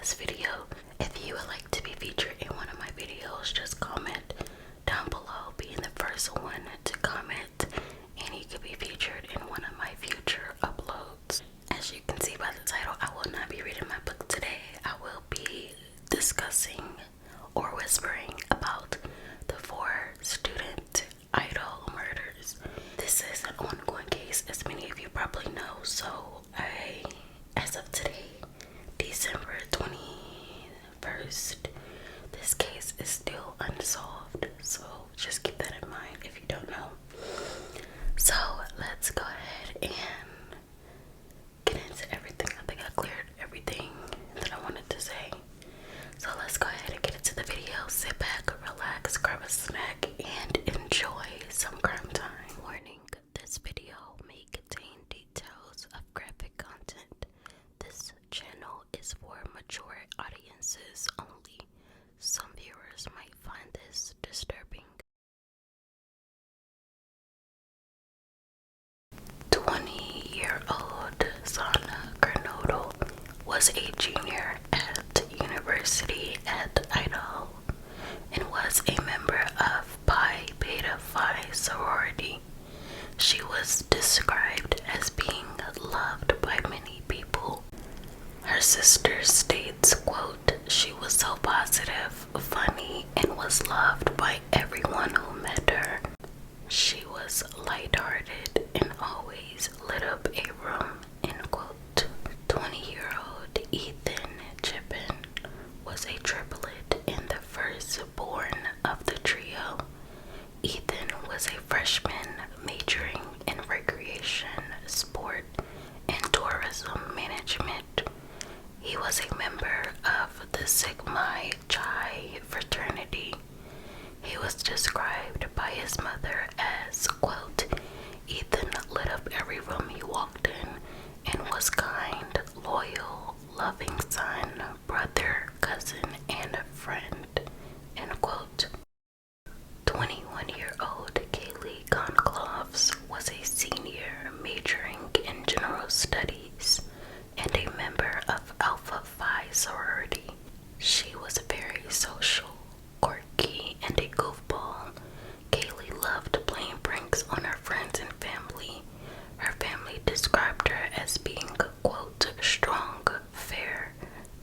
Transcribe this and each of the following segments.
this video. If you would like to be featured in one of my videos, just comment down below, being the first one to comment, and you could be featured in one of my future uploads. As you can see by the title, I will not be reading my book today. I will be discussing or whispering about the 4 student Idaho murders. This is an ongoing case, as many of you probably know, so as of today, December 21st, this case is still unsolved, so just keep that in mind if you don't know. So let's go ahead and get into everything. I think I cleared everything that I wanted to say. So let's go ahead and get into the video. Sit back, relax, grab a snack, and enjoy some crime time. Warning, this video may contain details of graphic content. This channel is for mature audiences only. Some viewers might find this disturbing. 20-year-old Sana Granodal was a junior at University at Idaho and was a member of Pi Beta Phi sorority. She was described as being loved by many people. Her sister states, quote, "She was so positive, funny, and was loved by everyone who met her. She was lighthearted and always lit up a room," end quote. 20-year-old Ethan Chippen was a triplet and the firstborn of the trio. Ethan was a freshman majoring in recreation, sport, and tourism management. He was a member of the Sigma Chi fraternity. He was described by his mother as, quote, "Ethan lit up every room he walked in and was kind, loyal, loving son, brother, cousin, and friend," end quote. 21-year-old Kaylee Goncalves was a senior majoring in general studies and a member of Alpha Phi sorority. She was very social, quirky, and a goofball. Kaylee loved playing pranks on her friends and family. Her family described her as being, quote, "strong, fair,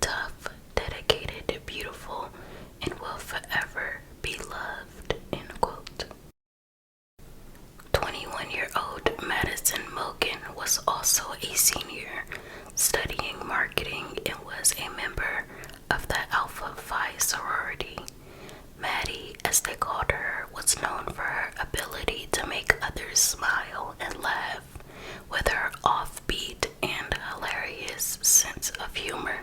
tough, dedicated, beautiful, and will forever be loved," end quote. 21-year-old Madison Mogan was also a senior, studying marketing, and was a member of the Alpha Phi sorority. Maddie, as they called her, was known for her ability to make others smile and laugh with her offbeat and hilarious sense of humor.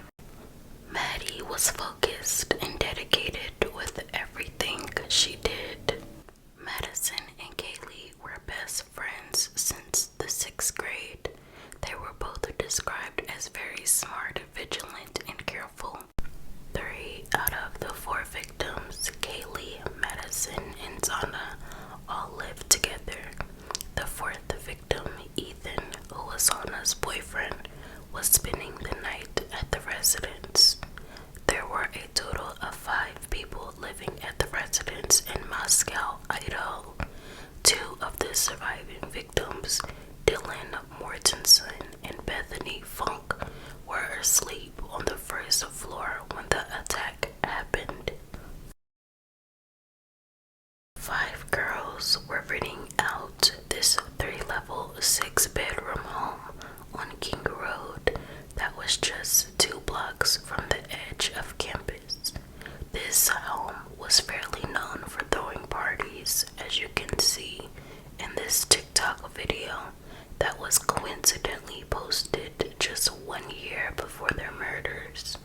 Maddie was focused and dedicated with everything she did. Madison and Kaylee were best friends since the 6th grade. They were both described as very smart, vigilant, and careful. 3 out of the 4 victims, Kaylee, Madison, and Sana, all lived together. The 4th victim, Ethan, who was Sana's boyfriend, was spending the night at the residence. There were a total of 5 people living at the residence in Moscow, Idaho. 2 of the surviving victims, Dylan Mortensen and Bethany Funk, were asleep on the first floor when the attack happened. 5 girls were renting out this 3-level, 6-bedroom home on King Road that was just 2 blocks from the edge of campus. This home was fairly known for throwing parties, as you can see in this TikTok video that was coincidentally posted just 1 year before their murders.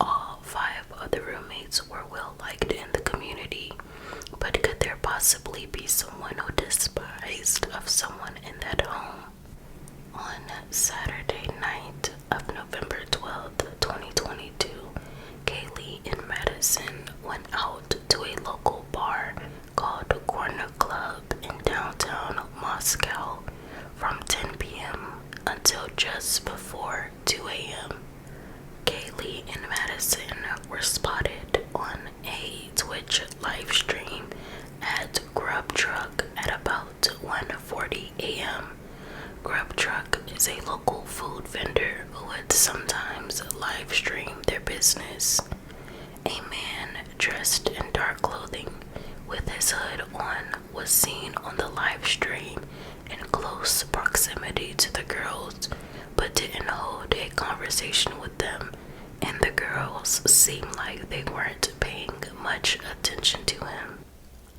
All 5 of the roommates were well liked in the community, but could there possibly be someone who despised of someone in that home? On Saturday night of November 12th, 2022, Kaylee and Madison went out to a local bar called Corner Club in downtown Moscow from 10 p.m. until just before 2 a.m. Kaylee and Madison Madison were spotted on a Twitch live stream at Grub Truck at about 1:40 a.m. Grub Truck is a local food vendor who would sometimes live stream their business. A man dressed in dark clothing with his hood on was seen on the live stream in close proximity to the girls, but didn't hold a conversation with them, and the girls seemed like they weren't paying much attention to him.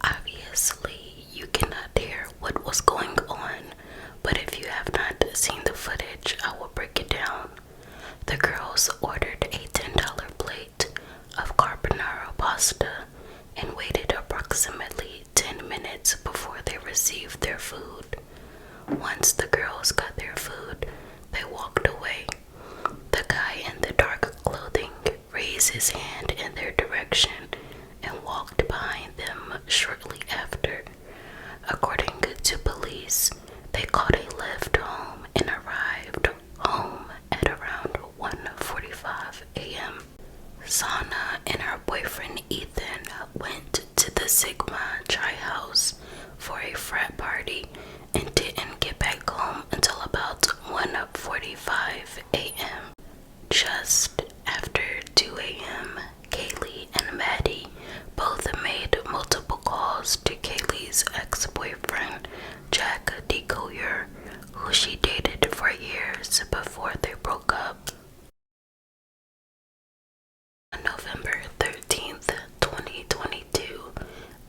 Obviously, you cannot hear what was going on, but if you have not seen the footage, I will break it down. The girls ordered a $10 plate of carbonara pasta and waited approximately 10 minutes before they received their food. Once the girls got their food, they walked away. The guy in the dark clothing raised his hand in their direction and walked behind them shortly after. According to police, they caught a lift home and arrived home at around 1:45 a.m. Sana and her boyfriend Ethan went to the Sigma Chi House for a frat party and didn't get back home until about 1:45 a.m. Just after 2 a.m., Kaylee and Maddie both made multiple calls to Kaylee's ex-boyfriend, Jack DeCoyer, who she dated for years before they broke up. On November 13th, 2022,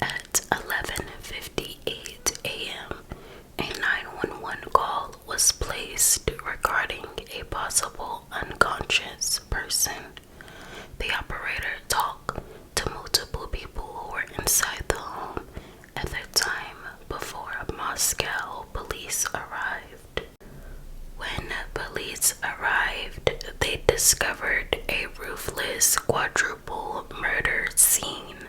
at 11:58 a.m., a 911 call was placed regarding a possible unconscious person. The operator talked to multiple people who were inside the home at the time before Moscow police arrived. When police arrived, they discovered a ruthless quadruple murder scene.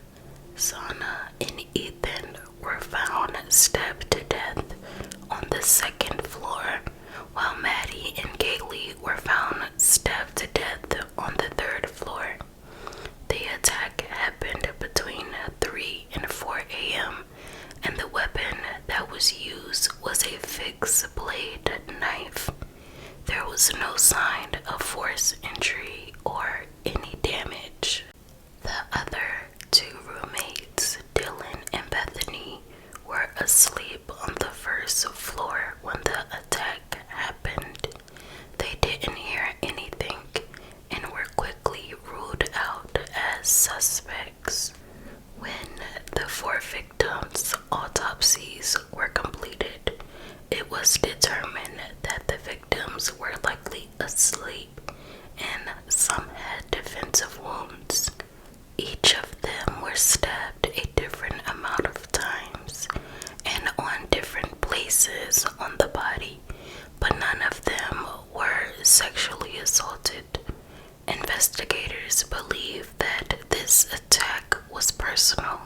Sana and Ethan were found stabbed to death on the second floor, while Maddie and Kaylee were found stabbed to death on the third floor. The attack happened between 3 and 4 a.m., and the weapon that was used was a fixed blade knife. There was no sign of force injury or any damage. The other two roommates, Dylan and Bethany, were asleep on the first floor when the attack happened. They didn't hear anything and were quickly ruled out as suspects. When the 4 victims' autopsies were completed, it was determined that the victims were likely asleep and some had defensive wounds. Each of them were stabbed a different amount of times and on different places on the body, but none of them were sexually assaulted. Investigators believe that this attack was personal.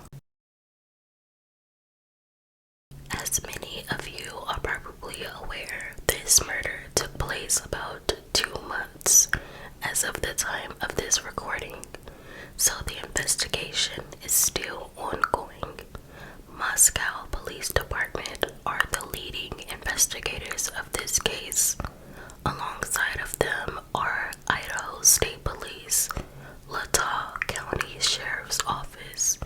As many of you are probably aware, this murder took place about 2 months as of the time of this recording, so the investigation is still ongoing. Moscow Police Department are the leading investigators of this case. Alongside of them are Idaho State Police, Latah County Sheriff's Office,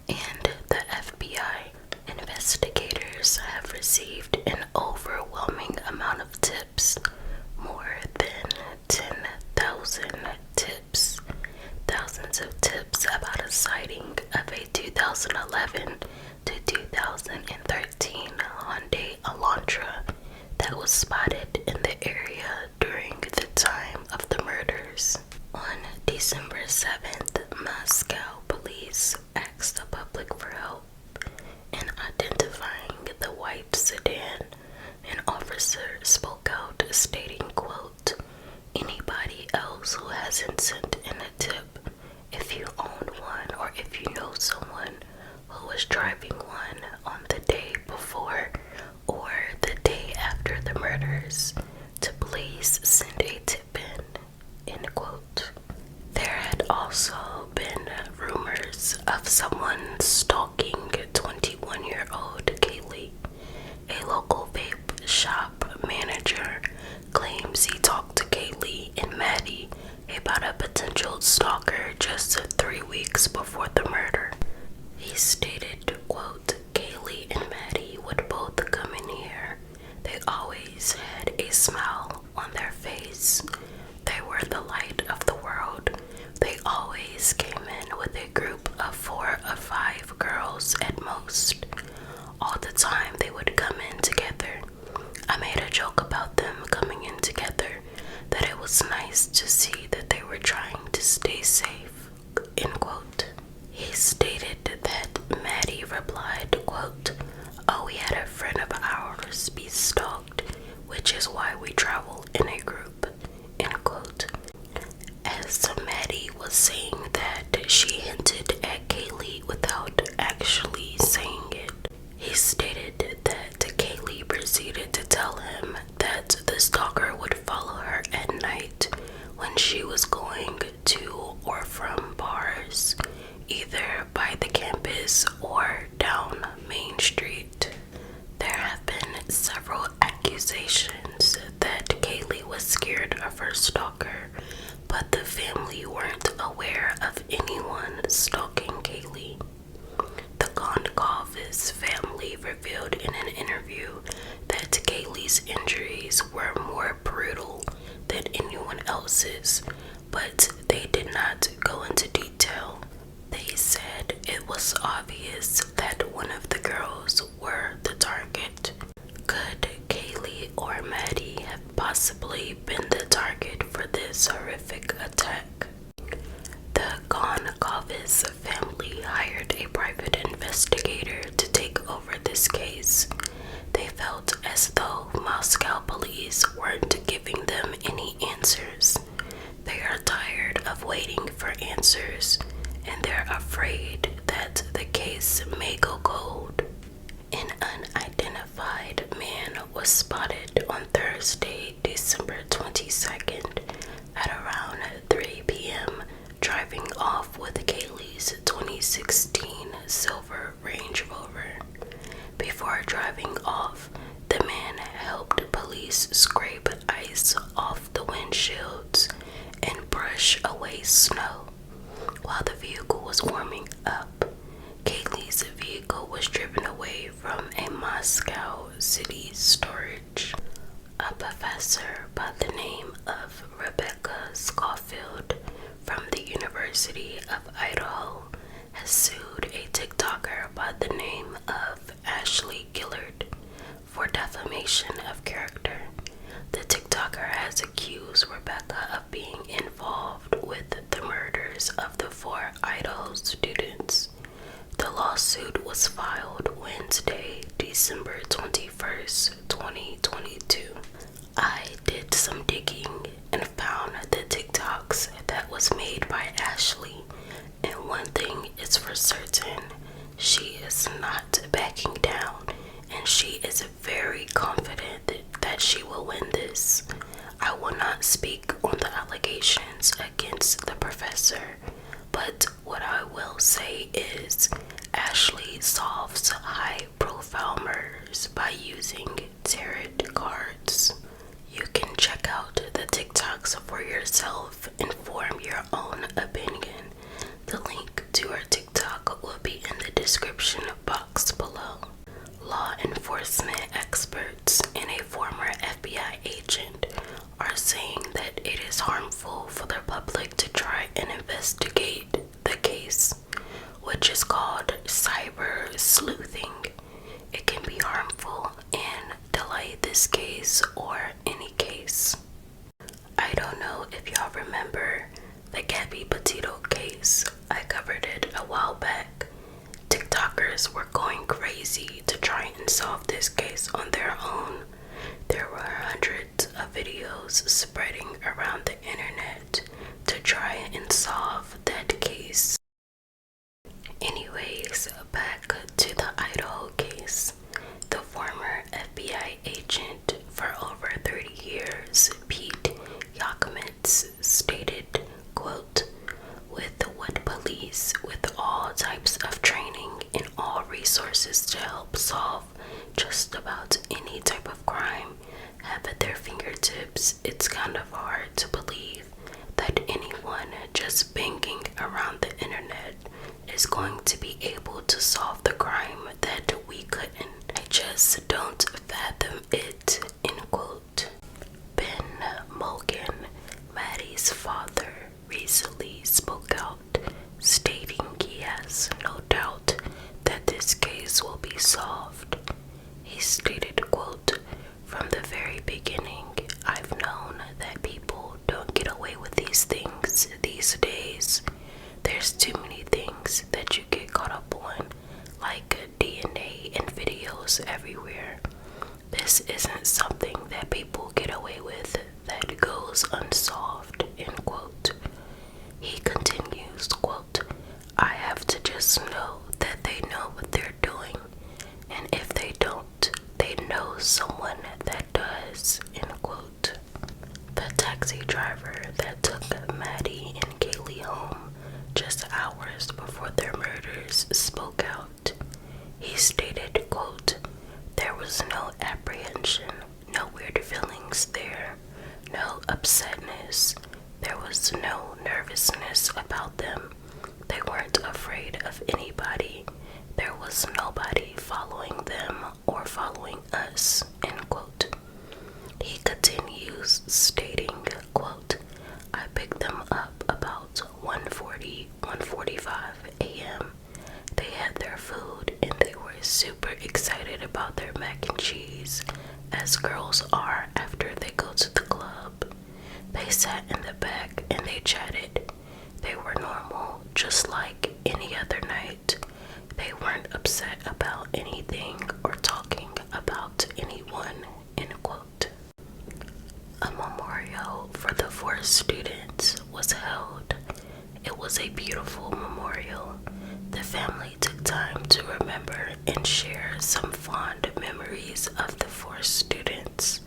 and the FBI. Investigators have received an overwhelming amount of tips, more than 10,000 tips. Thousands of tips about a sighting of a 2011 to 2013 Hyundai Elantra that was spotted in the area during the time of the murders. On December 7th, Moscow police asked the public for help in identifying the white sedan. An officer spoke out stating, quote, "Anybody else who hasn't sent in a tip, if you own one or if you know someone who was driving one on the day before or the day after the murders, to please send a tip in," end quote. There had also weeks before the murder. He stated, quote, Kaylee and Maddie would both come in here. They always had a smile on their face. They were the light of the world. They always came in with a group of 4 or 5 girls at most. All the time they would come in together. I made a joke about them coming in together, that it was nice to see that they were trying to stay safe, end quote. He stated that Maddie replied, quote, oh, we had a friend of ours be stalked, which is why we travel in a group, end quote. As Maddie was saying that, she hinted at Kaylee without actually saying it. He stated that Kaylee proceeded to tell him that the stalker would follow her at night when she was going to or from bars, either by the campus or down Main Street. There have been several accusations that Kaylee was scared of her stalker, but the family weren't aware of anyone stalking Kaylee. The Goncalves family revealed in an interview that Kaylee's injuries were more brutal than anyone else's, but they did not go into detail. They said it was obvious that one of the girls were the target. Could Kaylee or Maddie have possibly been the target for this horrific attack? The Goncalves family hired a private investigator to take over this case. They felt as though Moscow police weren't giving them any answers. They are tired of waiting for answers, and they're afraid that the case may go cold. An unidentified man was spotted on Thursday, December 22nd at around 3 p.m. driving off with Kaylee's 2016 silver Range Rover. Before driving off, the man helped police scrape ice off the windshields and brush away snow. While the vehicle was warming up, Kaylee's vehicle was driven away from a Moscow city storage. A professor by the name of Rebecca Schofield from the University of Idaho has sued a TikToker by the name of Ashley Gillard for defamation of character. The TikToker has accused Rebecca of being involved with the murders of the 4 Idaho students. The lawsuit was filed Wednesday, December 21st, 2022. I did some digging and found the TikToks that was made by Ashley, and one thing is for certain, she is not backing down, and she is very confident that she will win this. I will not speak on the allegations against the professor, but what I will say is Ashley solves high-profile murders by using tarot cards. You can check out the TikToks for yourself and form your own opinion. The link to her TikTok will be in the description box below. Law enforcement experts and a former FBI agent are saying that it is harmful for the public to try and investigate the case, which is called cyber sleuthing. It can be harmful and delay this case or any case. I don't know if y'all remember the Gabby Petito case. I covered it a while back. TikTokers were going crazy to try and solve this case on their own. There were hundreds of videos spreading around the internet to try and solve that case. Anyways, back to the Idaho case. The former FBI agent for over 30 years, Pete Yakovitz, stated, quote, with what police, with all types of training and all resources to help solve just about any type of crime, have at their fingertips, it's kind of hard to believe that anyone just banging around the internet is going to be able to solve the crime that we couldn't. I just don't fathom it, end quote. Ben Mogan, Maddie's father, recently spoke out, stating he has no doubt that this case will be solved. He stated, quote, "From the very beginning, I've known that people don't get away with these things these days. There's too many things that you get caught up on, like DNA and videos everywhere. This isn't something that people get away with that goes unsolved," end quote. He continues, quote, "I have to just know that they know what they're doing, and if they don't, they know someone that does," end quote. The taxi driver that took Maddie and Kaylee home just hours before their murders spoke out. He stated, quote, "There was no apprehension, no weird feelings there, no upsetness. There was no nervousness about them. They weren't afraid of anybody. There was nobody following them or following us," end quote. He continues, stating, quote, "I picked them up about 1:45 a.m. They had their food and they were super excited about their mac and cheese, as girls are after they go to the club. They sat in the back and they chatted. They were normal, just like any other night. They weren't upset about anything or talking about anyone," end quote. A memorial for the 4 students was held. It was a beautiful memorial. The family took time to remember and share some fond memories of the 4 students.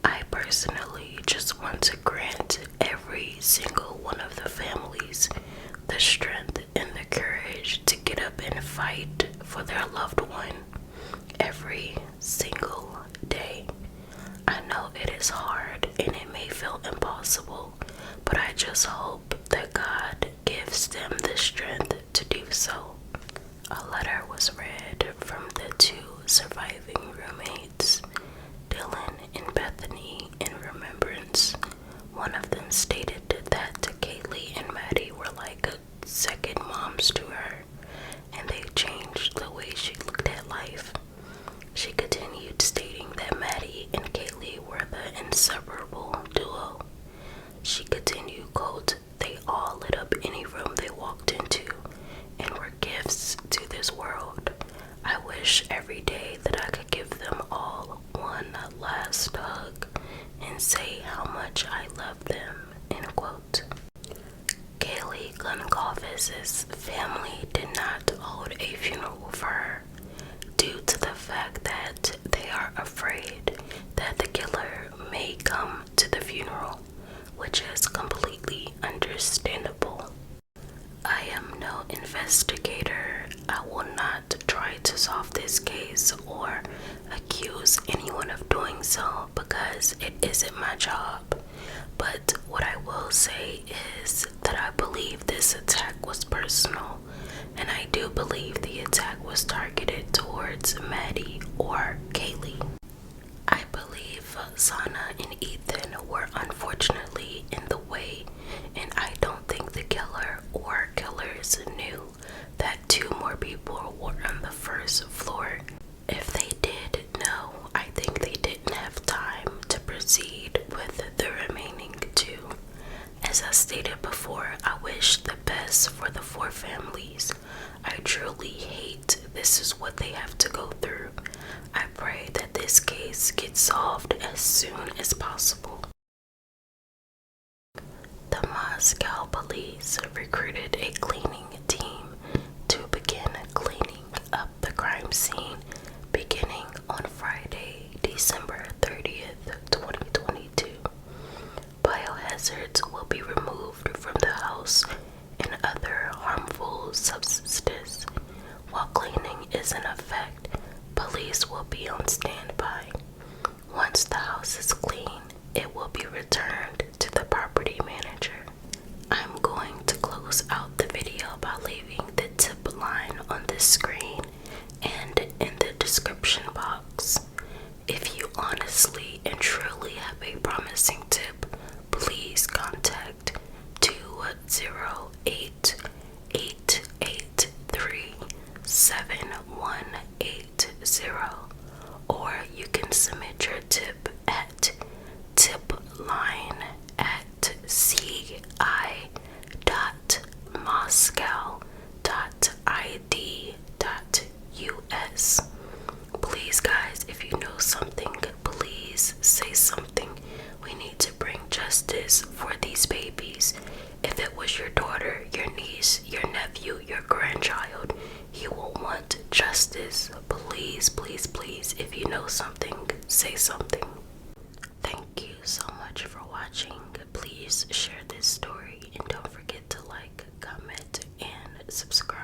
I personally just want to grant every single one of the families the strength and the courage to get up and fight for their loved one every single day. I know it is hard and it may feel impossible, but I just hope that God gives them the strength to do so. A letter was read from the 2 surviving roommates, Dylan and Bethany, in remembrance. One of them stated that Kaylee and Maddie were like second moms to her, and they changed the way she looked at life. She continued, stating that Maddie and Kaylee were the inseparable duo. She continued, quote, "They all lit up any room they walked into and were gifts to this world. I wish every day that I could give them all one last hug and say how much I love them," end quote. Kaylee Gunkoff's family did not hold a funeral for her due to the fact that they are afraid that the killer may come to the funeral, which is completely understandable. I am no investigator. I will not try to solve this case or accuse anyone of doing so because it isn't my job. But what I will say is that I believe this attack was personal, and I do believe the attack was targeted towards Maddie or Kaylee. I believe Sana and Ethan were unfortunately in the way, and I don't think the killer or killers knew that 2 more people were on the first floor. If they did know, I think they didn't have time to proceed with the remaining 2. As I stated before, I wish the best for the 4 families. I truly hate this is what they have to go through. I pray that this case gets solved as soon as possible. The Moscow police recruited a cleaning team to begin cleaning up the crime scene beginning on Friday, December 30th, 2022. Biohazards will be removed from the house and other harmful substances. While cleaning is in effect, police will be on standby. Once the house is clean, it will be returned to the property manager. I'm going to close out the video by leaving the tip 208-883-7180, or you can submit your tip at Tipline at ci.moscow.id.us. Please, guys, if you know something, please say something. We need to bring justice for these babies. If it was your daughter, your niece, your nephew, your grandchild, you will want justice. Please, please, please, if you know something, say something. Thank you so much for watching. Please share this story and don't forget to like, comment, and subscribe.